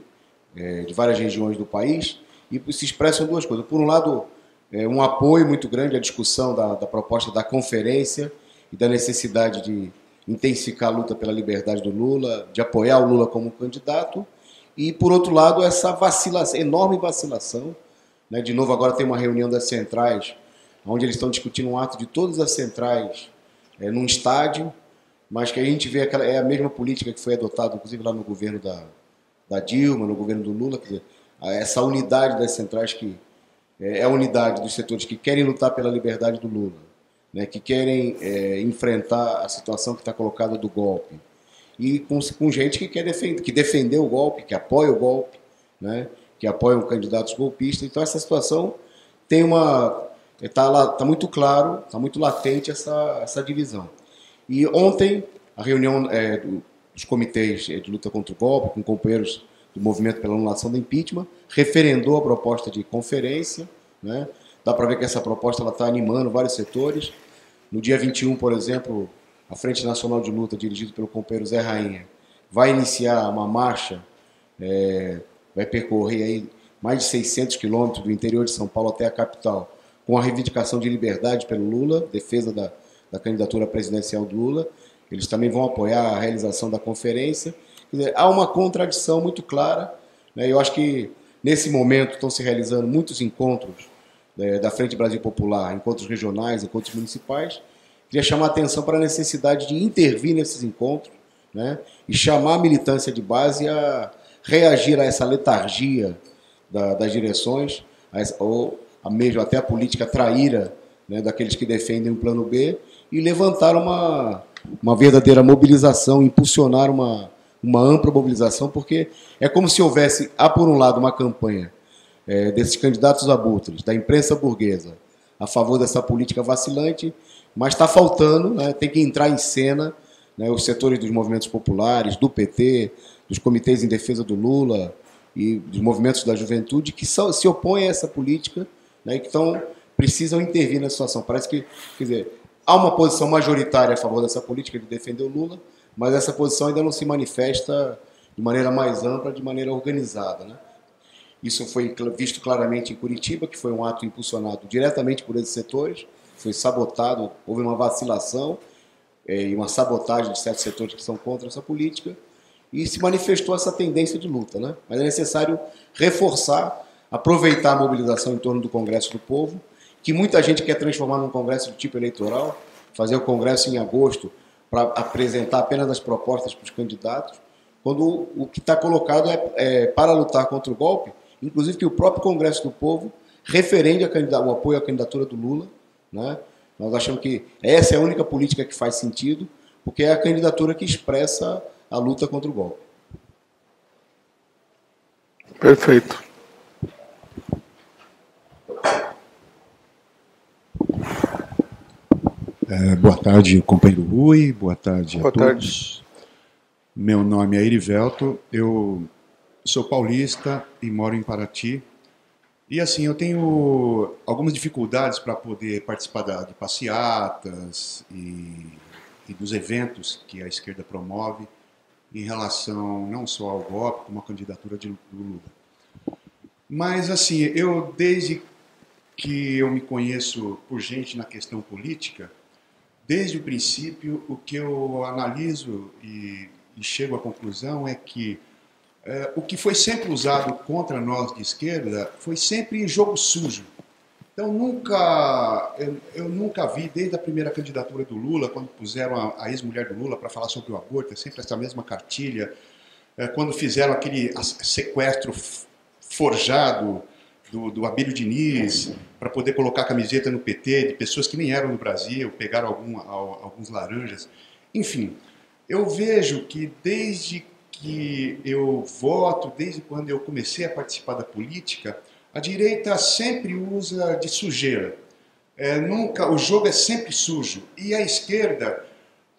várias regiões do país, e se expressam duas coisas. Por um lado, um apoio muito grande à discussão da proposta da conferência e da necessidade de intensificar a luta pela liberdade do Lula, de apoiar o Lula como candidato, E, por outro lado, essa vacilação, enorme vacilação, né? De novo, agora tem uma reunião das centrais, onde eles estão discutindo um ato de todas as centrais num estádio, mas que a gente vê é a mesma política que foi adotada, inclusive, lá no governo da Dilma, no governo do Lula, quer dizer, essa unidade das centrais que é a unidade dos setores que querem lutar pela liberdade do Lula, né, que querem enfrentar a situação que está colocada do golpe, e com gente que quer defendeu o golpe, que apoia o golpe, né, que apoiam candidatos golpistas. Então essa situação tem está muito claro, está muito latente essa divisão. E ontem a reunião dos comitês de luta contra o golpe, com companheiros do movimento pela anulação do impeachment, referendou a proposta de conferência, né? Dá para ver que essa proposta está animando vários setores. No dia 21, por exemplo, a Frente Nacional de Luta, dirigida pelo companheiro Zé Rainha, vai iniciar uma marcha, vai percorrer aí mais de 600 quilômetros do interior de São Paulo até a capital, com a reivindicação de liberdade pelo Lula, defesa da candidatura presidencial do Lula. Eles também vão apoiar a realização da conferência. Quer dizer, há uma contradição muito clara, né? Eu acho que nesse momento estão se realizando muitos encontros da Frente Brasil Popular, encontros regionais, encontros municipais. Queria chamar a atenção para a necessidade de intervir nesses encontros, né? E chamar a militância de base a reagir a essa letargia das direções, ou mesmo até a política traíra, né, daqueles que defendem o plano B, e levantar uma verdadeira mobilização, impulsionar uma ampla mobilização, porque é como se houvesse, por um lado, uma campanha desses candidatos abutres, da imprensa burguesa, a favor dessa política vacilante, mas está faltando, né, tem que entrar em cena, né, os setores dos movimentos populares, do PT, dos comitês em defesa do Lula e dos movimentos da juventude que se opõem a essa política, né, e que precisam intervir na situação. Parece que, quer dizer, há uma posição majoritária a favor dessa política de defender o Lula, mas essa posição ainda não se manifesta de maneira mais ampla, de maneira organizada, né? Isso foi visto claramente em Curitiba, que foi um ato impulsionado diretamente por esses setores, foi sabotado, houve uma vacilação e uma sabotagem de certos setores que são contra essa política, e se manifestou essa tendência de luta, né? Mas é necessário reforçar, aproveitar a mobilização em torno do Congresso do Povo, que muita gente quer transformar num congresso de tipo eleitoral, fazer o congresso em agosto para apresentar apenas as propostas para os candidatos, quando o que está colocado é para lutar contra o golpe, inclusive que o próprio Congresso do Povo referende o apoio à candidatura do Lula, né? Nós achamos que essa é a única política que faz sentido, porque é a candidatura que expressa a luta contra o golpe. Perfeito. Boa tarde, companheiro Rui. Boa tarde a Boa todos. tarde. Meu nome é Erivelto. Eu sou paulista e moro em Paraty. E assim, eu tenho algumas dificuldades para poder participar de passeatas e dos eventos que a esquerda promove em relação não só ao golpe, como à candidatura do Lula. Mas assim, desde que eu me conheço por gente na questão política, desde o princípio, o que eu analiso e chego à conclusão é que o que foi sempre usado contra nós de esquerda foi sempre jogo sujo. Então eu nunca vi, desde a primeira candidatura do Lula, quando puseram a ex-mulher do Lula para falar sobre o aborto, é sempre essa mesma cartilha, quando fizeram aquele sequestro forjado do Abílio Diniz, para poder colocar a camiseta no PT, de pessoas que nem eram no Brasil, pegaram alguns laranjas. Enfim, eu vejo que desde que eu voto, desde quando eu comecei a participar da política, a direita sempre usa de sujeira. O jogo é sempre sujo. E a esquerda,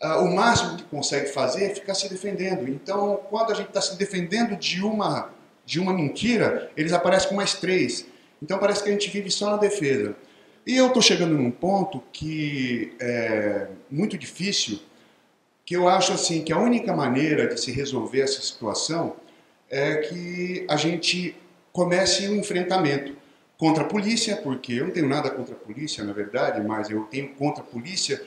o máximo que consegue fazer é ficar se defendendo. Então, quando a gente está se defendendo de uma mentira, eles aparecem com mais 3. Então parece que a gente vive só na defesa. E eu estou chegando num ponto que é muito difícil, que eu acho assim que a única maneira de se resolver essa situação é que a gente comece um enfrentamento contra a polícia, porque eu não tenho nada contra a polícia, na verdade, mas eu tenho contra a polícia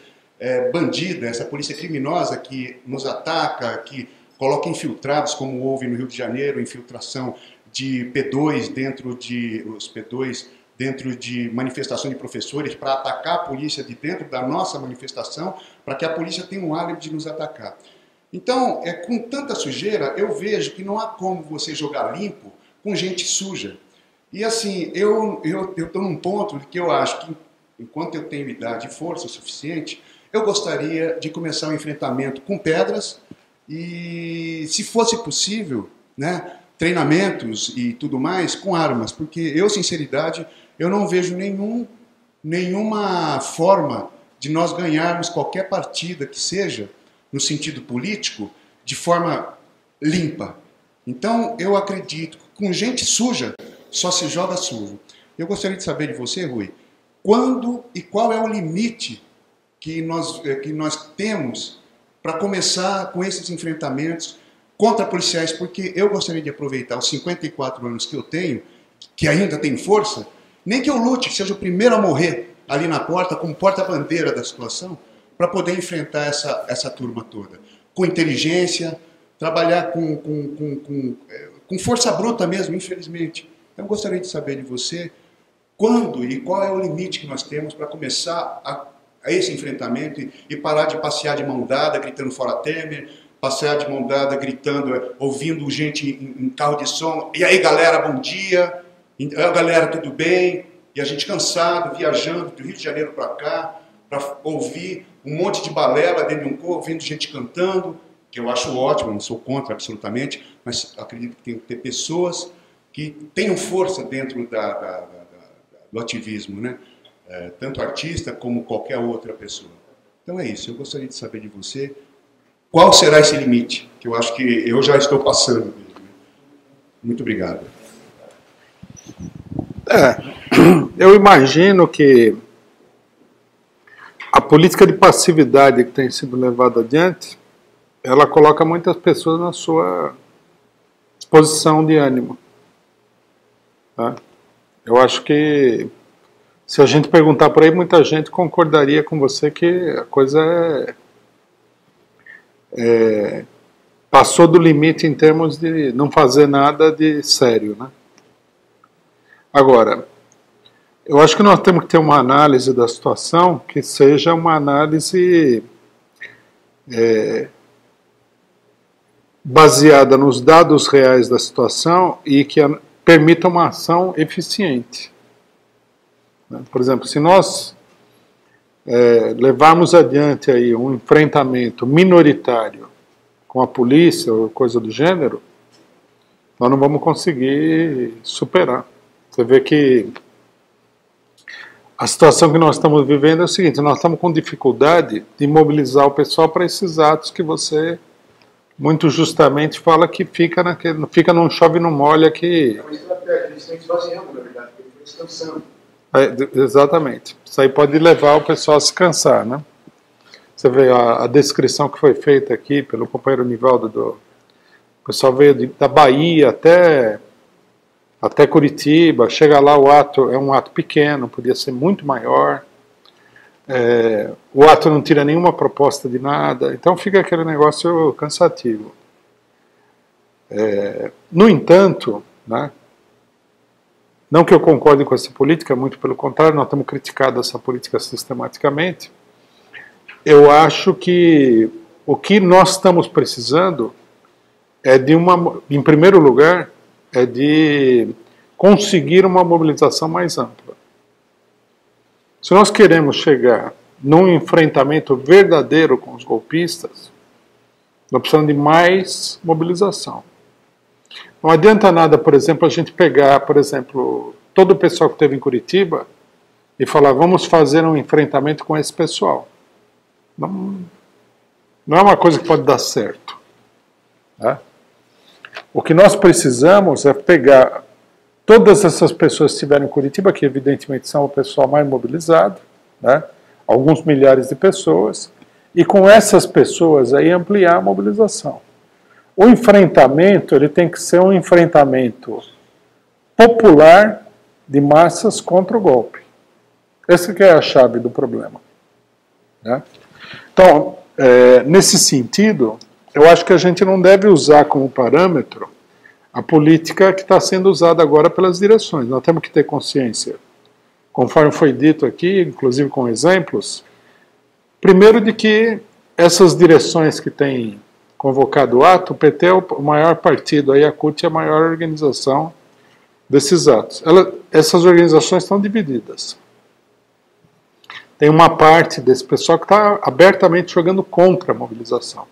bandida, essa polícia criminosa que nos ataca, que coloca infiltrados, como houve no Rio de Janeiro, infiltração de P2 dentro de manifestação de professores para atacar a polícia de dentro da nossa manifestação, para que a polícia tenha um álibi de nos atacar. Então, com tanta sujeira, eu vejo que não há como você jogar limpo com gente suja. E assim, eu estou num ponto que eu acho que, enquanto eu tenho idade e força suficiente, eu gostaria de começar um enfrentamento com pedras e, se fosse possível, né, treinamentos e tudo mais com armas, porque eu, sinceridade, eu não vejo nenhuma forma de nós ganharmos qualquer partida que seja, no sentido político, de forma limpa. Então, eu acredito que com gente suja, só se joga sujo. Eu gostaria de saber de você, Rui, quando e qual é o limite que nós temos para começar com esses enfrentamentos contra policiais, porque eu gostaria de aproveitar os 54 anos que eu tenho, que ainda tem força, nem que eu lute, que seja o primeiro a morrer ali na porta, como porta-bandeira da situação, para poder enfrentar essa turma toda. Com inteligência, trabalhar com força bruta mesmo, infelizmente. Então, eu gostaria de saber de você quando e qual é o limite que nós temos para começar a esse enfrentamento e parar de passear de mão dada, gritando fora Temer, passear de mão dada, gritando, ouvindo gente em carro de som, e aí galera, bom dia, galera, tudo bem? E a gente cansado, viajando do Rio de Janeiro para cá, para ouvir um monte de balela dentro de um corpo, ouvindo gente cantando, que eu acho ótimo, não sou contra absolutamente, mas acredito que tem que ter pessoas que tenham força dentro do ativismo, né? Tanto artista como qualquer outra pessoa. Então é isso, eu gostaria de saber de você qual será esse limite, que eu acho que eu já estou passando. Muito obrigado. Eu imagino que a política de passividade que tem sido levada adiante, ela coloca muitas pessoas na sua posição de ânimo. Tá? Eu acho que, se a gente perguntar por aí, muita gente concordaria com você que a coisa passou do limite em termos de não fazer nada de sério, né? Agora, eu acho que nós temos que ter uma análise da situação que seja uma análise baseada nos dados reais da situação e que permita uma ação eficiente. Por exemplo, se nós levarmos adiante aí um enfrentamento minoritário com a polícia ou coisa do gênero, nós não vamos conseguir superar. Você vê que a situação que nós estamos vivendo é o seguinte: nós estamos com dificuldade de mobilizar o pessoal para esses atos que você muito justamente fala que fica num chove não molha que... Eles estão esvaziando, na verdade, porque eles estão descansando. Exatamente. Isso aí pode levar o pessoal a se cansar, né? Você vê a descrição que foi feita aqui pelo companheiro Nivaldo, o pessoal veio da Bahia até Curitiba, chega lá, o ato é um ato pequeno, podia ser muito maior, o ato não tira nenhuma proposta de nada, então fica aquele negócio cansativo. No entanto, né, não que eu concorde com essa política, muito pelo contrário, nós estamos criticando essa política sistematicamente. Eu acho que o que nós estamos precisando é em primeiro lugar, de conseguir uma mobilização mais ampla. Se nós queremos chegar num enfrentamento verdadeiro com os golpistas, nós precisamos de mais mobilização. Não adianta nada, por exemplo, a gente pegar, por exemplo, todo o pessoal que esteve em Curitiba e falar, vamos fazer um enfrentamento com esse pessoal. Não é uma coisa que pode dar certo. Tá? O que nós precisamos é pegar todas essas pessoas que estiveram em Curitiba, que evidentemente são o pessoal mais mobilizado, né? Alguns milhares de pessoas, e com essas pessoas aí ampliar a mobilização. O enfrentamento, ele tem que ser um enfrentamento popular de massas contra o golpe. Essa que é a chave do problema. Né? Então, nesse sentido, eu acho que a gente não deve usar como parâmetro a política que está sendo usada agora pelas direções. Nós temos que ter consciência, conforme foi dito aqui, inclusive com exemplos, primeiro de que essas direções que têm convocado o ato, o PT é o maior partido, aí a CUT é a maior organização desses atos. Essas organizações estão divididas. Tem uma parte desse pessoal que está abertamente jogando contra a mobilização.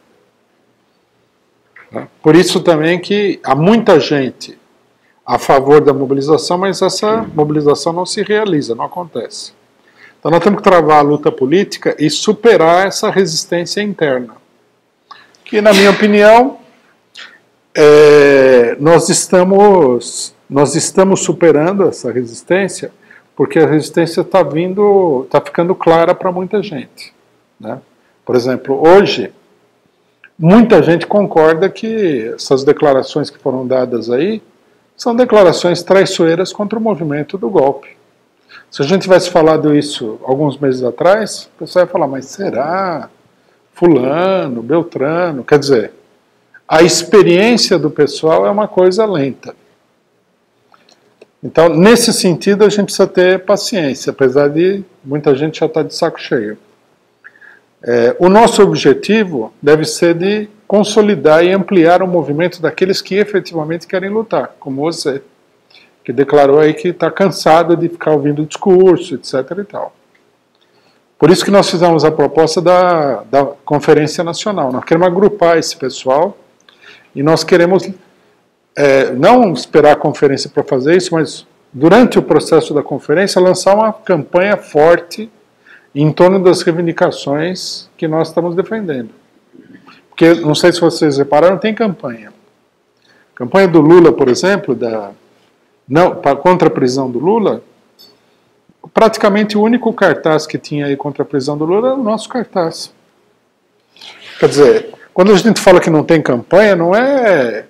Por isso também que há muita gente a favor da mobilização, mas essa mobilização não se realiza, não acontece. Então nós temos que travar a luta política e superar essa resistência interna. Que, na minha opinião, nós estamos superando essa resistência, porque a resistência está ficando clara para muita gente, né? Por exemplo, hoje, muita gente concorda que essas declarações que foram dadas aí são declarações traiçoeiras contra o movimento do golpe. Se a gente tivesse falado isso alguns meses atrás, o pessoal ia falar, mas será? Fulano, Beltrano, quer dizer, a experiência do pessoal é uma coisa lenta. Então, nesse sentido, a gente precisa ter paciência, apesar de muita gente já estar de saco cheio. O nosso objetivo deve ser de consolidar e ampliar o movimento daqueles que efetivamente querem lutar, como você, que declarou aí que está cansado de ficar ouvindo discurso, etc. e tal. Por isso que nós fizemos a proposta da Conferência Nacional. Nós queremos agrupar esse pessoal e nós queremos não esperar a conferência para fazer isso, mas durante o processo da conferência lançar uma campanha forte em torno das reivindicações que nós estamos defendendo. Porque, não sei se vocês repararam, tem campanha. A campanha do Lula, por exemplo, contra a prisão do Lula, praticamente o único cartaz que tinha aí contra a prisão do Lula era o nosso cartaz. Quer dizer, quando a gente fala que não tem campanha, não é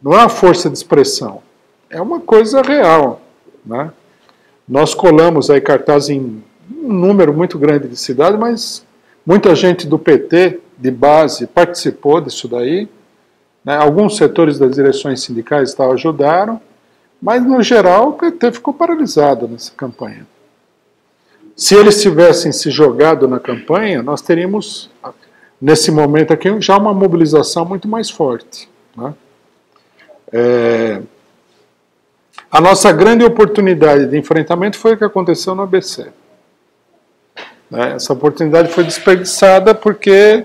uma força de expressão, é uma coisa real, né? Nós colamos aí cartaz em um número muito grande de cidades, mas muita gente do PT, de base, participou disso daí, né? Alguns setores das direções sindicais ajudaram, mas no geral o PT ficou paralisado nessa campanha. Se eles tivessem se jogado na campanha, nós teríamos, nesse momento aqui, já uma mobilização muito mais forte, né? A nossa grande oportunidade de enfrentamento foi o que aconteceu no ABC. Essa oportunidade foi desperdiçada porque,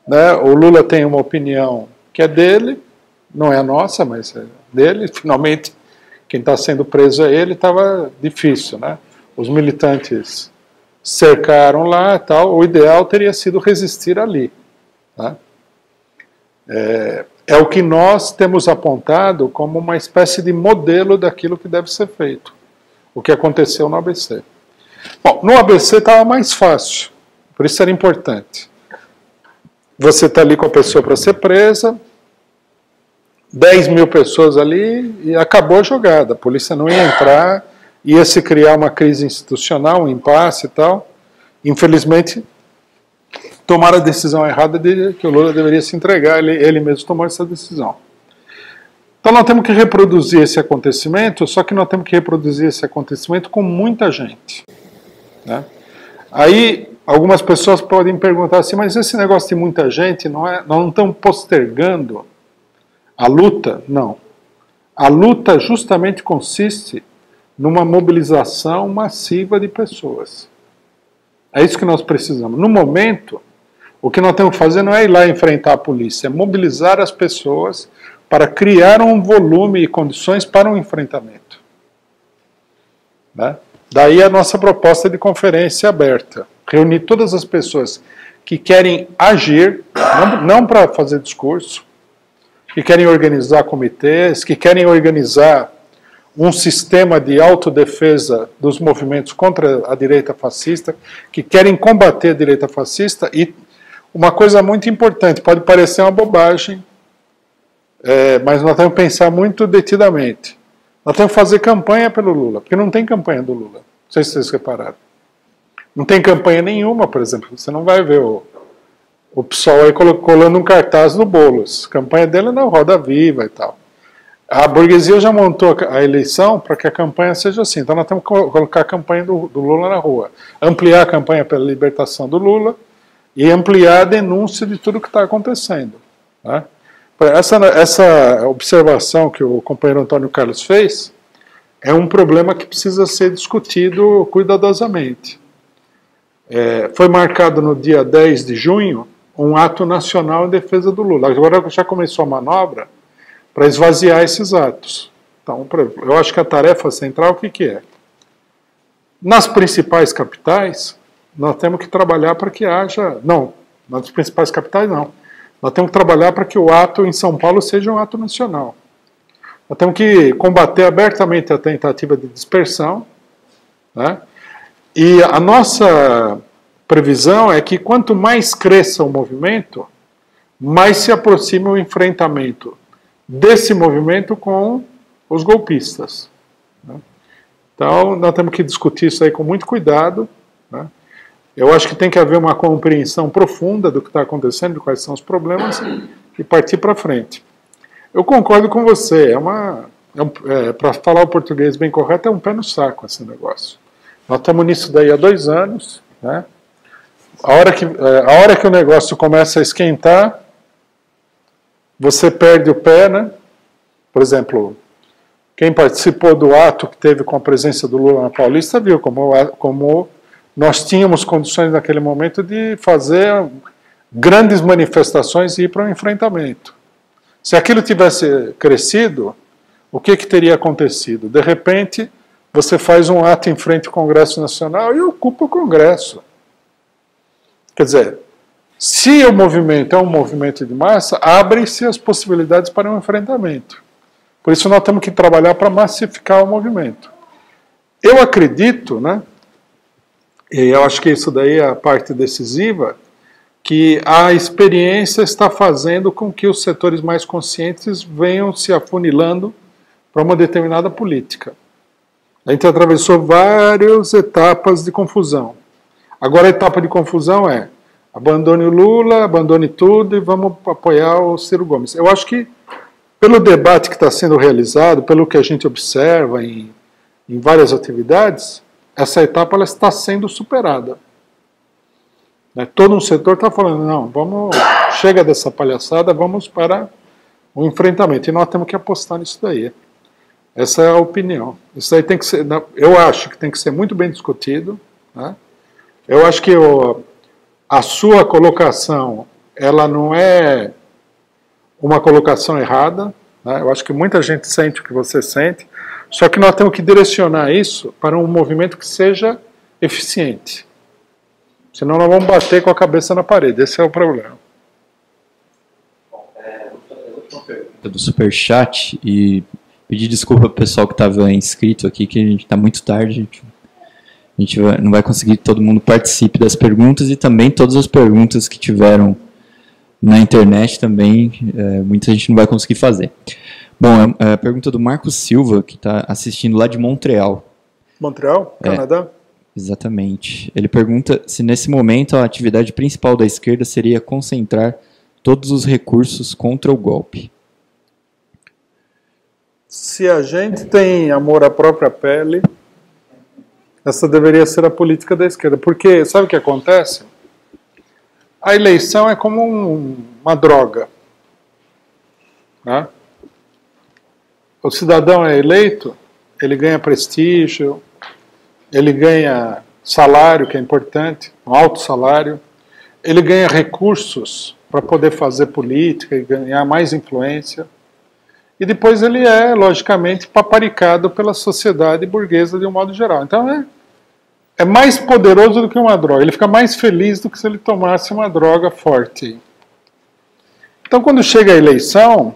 né, o Lula tem uma opinião que é dele, não é a nossa, mas é dele. Finalmente, quem está sendo preso é ele, estava difícil, né? Os militantes cercaram lá e tal, o ideal teria sido resistir ali, né? É o que nós temos apontado como uma espécie de modelo daquilo que deve ser feito, o que aconteceu no ABC. Bom, no ABC estava mais fácil, por isso era importante. Você está ali com a pessoa para ser presa, 10 mil pessoas ali e acabou a jogada. A polícia não ia entrar, ia se criar uma crise institucional, um impasse e tal. Infelizmente, tomaram a decisão errada de que o Lula deveria se entregar, ele mesmo tomou essa decisão. Então nós temos que reproduzir esse acontecimento, só que nós temos que reproduzir esse acontecimento com muita gente, né? Aí algumas pessoas podem perguntar assim, mas esse negócio de muita gente, nós não estamos postergando a luta? Não. A luta justamente consiste numa mobilização massiva de pessoas. É isso que nós precisamos. No momento, o que nós temos que fazer não é ir lá enfrentar a polícia, é mobilizar as pessoas para criar um volume e condições para um enfrentamento, né? Daí a nossa proposta de conferência aberta. Reunir todas as pessoas que querem agir, não para fazer discurso, que querem organizar comitês, que querem organizar um sistema de autodefesa dos movimentos contra a direita fascista, que querem combater a direita fascista. E uma coisa muito importante, pode parecer uma bobagem, mas nós temos que pensar muito detidamente. Nós temos que fazer campanha pelo Lula, porque não tem campanha do Lula. Não sei se vocês repararam. Não tem campanha nenhuma, por exemplo. Você não vai ver o o PSOL aí colando um cartaz do Boulos. A campanha dele é na Roda Viva e tal. A burguesia já montou a eleição para que a campanha seja assim. Então nós temos que colocar a campanha do Lula na rua. Ampliar a campanha pela libertação do Lula e ampliar a denúncia de tudo que está acontecendo. Né? Essa observação que o companheiro Antônio Carlos fez é um problema que precisa ser discutido cuidadosamente. Foi marcado no dia 10 de junho um ato nacional em defesa do Lula. Agora já começou a manobra para esvaziar esses atos. Então, eu acho que a tarefa central, o que é? Nas principais capitais, nós temos que trabalhar para que haja... Não, nas principais capitais não. Nós temos que trabalhar para que o ato em São Paulo seja um ato nacional. Nós temos que combater abertamente a tentativa de dispersão, né? E a nossa previsão é que quanto mais cresça o movimento, mais se aproxime o enfrentamento desse movimento com os golpistas. Né? Então, nós temos que discutir isso aí com muito cuidado. Né? Eu acho que tem que haver uma compreensão profunda do que está acontecendo, de quais são os problemas, e partir para frente. Eu concordo com você, para falar o português bem correto, é um pé no saco esse negócio. Nós estamos nisso daí há 2 anos. Né? A hora que o negócio começa a esquentar, você perde o pé, né? Por exemplo, quem participou do ato que teve com a presença do Lula na Paulista viu como nós tínhamos condições naquele momento de fazer grandes manifestações e ir para um enfrentamento. Se aquilo tivesse crescido, o que teria acontecido? De repente, você faz um ato em frente ao Congresso Nacional e ocupa o Congresso. Quer dizer, se o movimento é um movimento de massa, abrem-se as possibilidades para um enfrentamento. Por isso nós temos que trabalhar para massificar o movimento. Eu acredito, né, e eu acho que isso daí é a parte decisiva, que a experiência está fazendo com que os setores mais conscientes venham se afunilando para uma determinada política. A gente atravessou várias etapas de confusão. Agora a etapa de confusão é abandone o Lula, abandone tudo e vamos apoiar o Ciro Gomes. Eu acho que, pelo debate que está sendo realizado, pelo que a gente observa em várias atividades, essa etapa ela está sendo superada. Todo um setor está falando, não, chega dessa palhaçada, vamos para o enfrentamento. E nós temos que apostar nisso daí. Essa é a opinião. Isso aí tem que ser, eu acho que tem que ser muito bem discutido. Né? Eu acho que a sua colocação, ela não é uma colocação errada. Né? Eu acho que muita gente sente o que você sente. Só que nós temos que direcionar isso para um movimento que seja eficiente. Senão nós vamos bater com a cabeça na parede. Esse é o problema. Do Superchat, e pedir desculpa para o pessoal que estava inscrito aqui, que a gente está muito tarde. A gente não vai conseguir que todo mundo participe das perguntas, e também todas as perguntas que tiveram na internet também, muita gente não vai conseguir fazer. Bom, a pergunta do Marcos Silva, que está assistindo lá de Montreal. Montreal, Canadá? Exatamente. Ele pergunta se nesse momento a atividade principal da esquerda seria concentrar todos os recursos contra o golpe. Se a gente tem amor à própria pele, essa deveria ser a política da esquerda. Porque, sabe o que acontece? A eleição é como uma droga. Né? O cidadão é eleito, ele ganha prestígio, ele ganha salário, que é importante, um alto salário, ele ganha recursos para poder fazer política e ganhar mais influência, e depois ele é, logicamente, paparicado pela sociedade burguesa de um modo geral. Então é mais poderoso do que uma droga, ele fica mais feliz do que se ele tomasse uma droga forte. Então quando chega a eleição,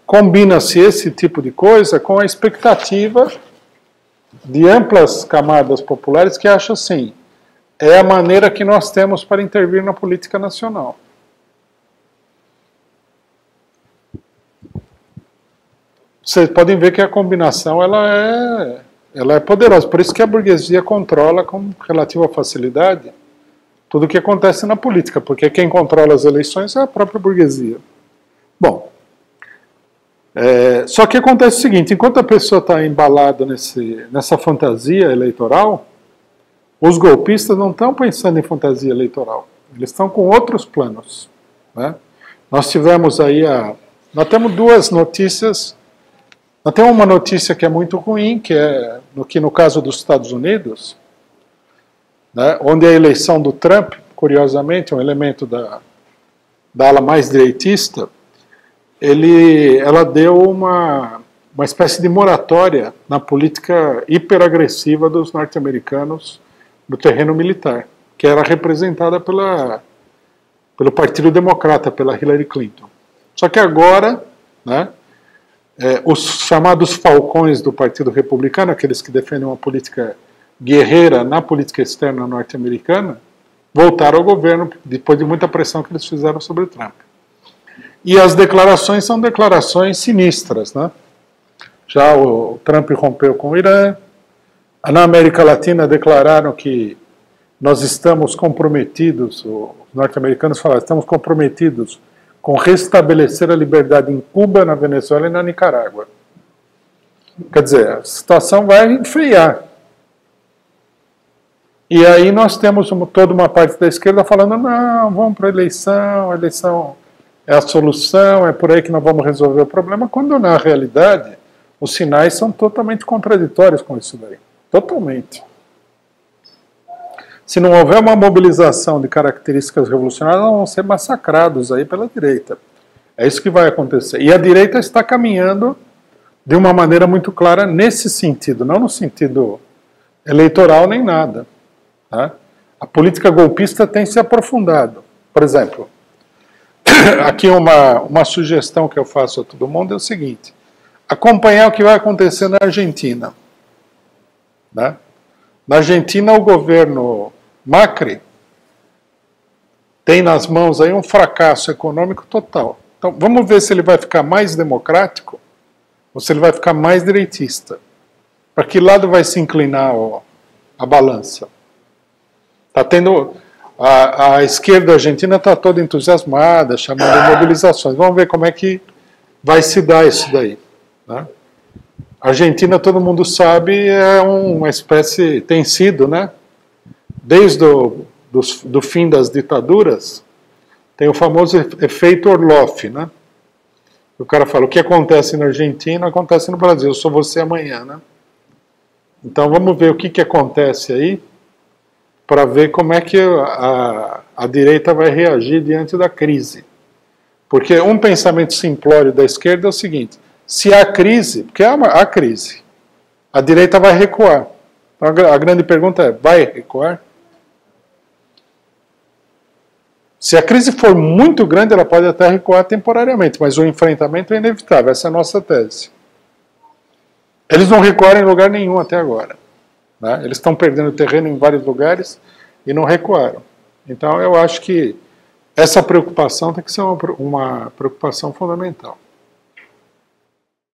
combina-se esse tipo de coisa com a expectativa de amplas camadas populares que acham assim, é a maneira que nós temos para intervir na política nacional. Vocês podem ver que a combinação ela é poderosa, por isso que a burguesia controla com relativa facilidade tudo o que acontece na política, porque quem controla as eleições é a própria burguesia. Bom, só que acontece o seguinte, enquanto a pessoa está embalada nessa fantasia eleitoral, os golpistas não estão pensando em fantasia eleitoral, eles estão com outros planos, né? Nós tivemos aí nós temos duas notícias. Nós temos uma notícia que é muito ruim, que é no caso dos Estados Unidos, né, onde a eleição do Trump, curiosamente, um elemento da ala mais direitista, ela deu uma espécie de moratória na política hiperagressiva dos norte-americanos no terreno militar, que era representada pelo Partido Democrata, pela Hillary Clinton. Só que agora, né, os chamados falcões do Partido Republicano, aqueles que defendem uma política guerreira na política externa norte-americana, voltaram ao governo depois de muita pressão que eles fizeram sobre o Trump. E as declarações são declarações sinistras, né? Já o Trump rompeu com o Irã, na América Latina declararam que nós estamos comprometidos, os norte-americanos falaram, estamos comprometidos com restabelecer a liberdade em Cuba, na Venezuela e na Nicarágua. Quer dizer, a situação vai enfriar. E aí nós temos toda uma parte da esquerda falando, não, vamos para a eleição é a solução, é por aí que nós vamos resolver o problema, quando na realidade os sinais são totalmente contraditórios com isso daí. Totalmente. Se não houver uma mobilização de características revolucionárias, nós vamos ser massacrados aí pela direita. É isso que vai acontecer. E a direita está caminhando de uma maneira muito clara nesse sentido, não no sentido eleitoral nem nada. Tá? A política golpista tem se aprofundado. Por exemplo, aqui uma sugestão que eu faço a todo mundo é o seguinte: acompanhar o que vai acontecer na Argentina. Né? Na Argentina, o governo Macri tem nas mãos aí um fracasso econômico total. Então, vamos ver se ele vai ficar mais democrático ou se ele vai ficar mais direitista. Para que lado vai se inclinar a balança? Tá tendo a esquerda argentina está toda entusiasmada, chamando de mobilizações. Vamos ver como é que vai se dar isso daí. Né? A Argentina, todo mundo sabe, é uma espécie, tem sido, né? Desde do fim das ditaduras, tem o famoso efeito Orloff, né? O cara fala, o que acontece na Argentina, acontece no Brasil, eu sou você amanhã, né? Então vamos ver o que acontece aí, para ver como é que a direita vai reagir diante da crise. Porque um pensamento simplório da esquerda é o seguinte: se há crise, porque há crise, a direita vai recuar. Então a grande pergunta é, vai recuar? Se a crise for muito grande, ela pode até recuar temporariamente, mas o enfrentamento é inevitável, essa é a nossa tese. Eles não recuaram em lugar nenhum até agora. Né? Eles estão perdendo terreno em vários lugares e não recuaram. Então eu acho que essa preocupação tem que ser uma preocupação fundamental.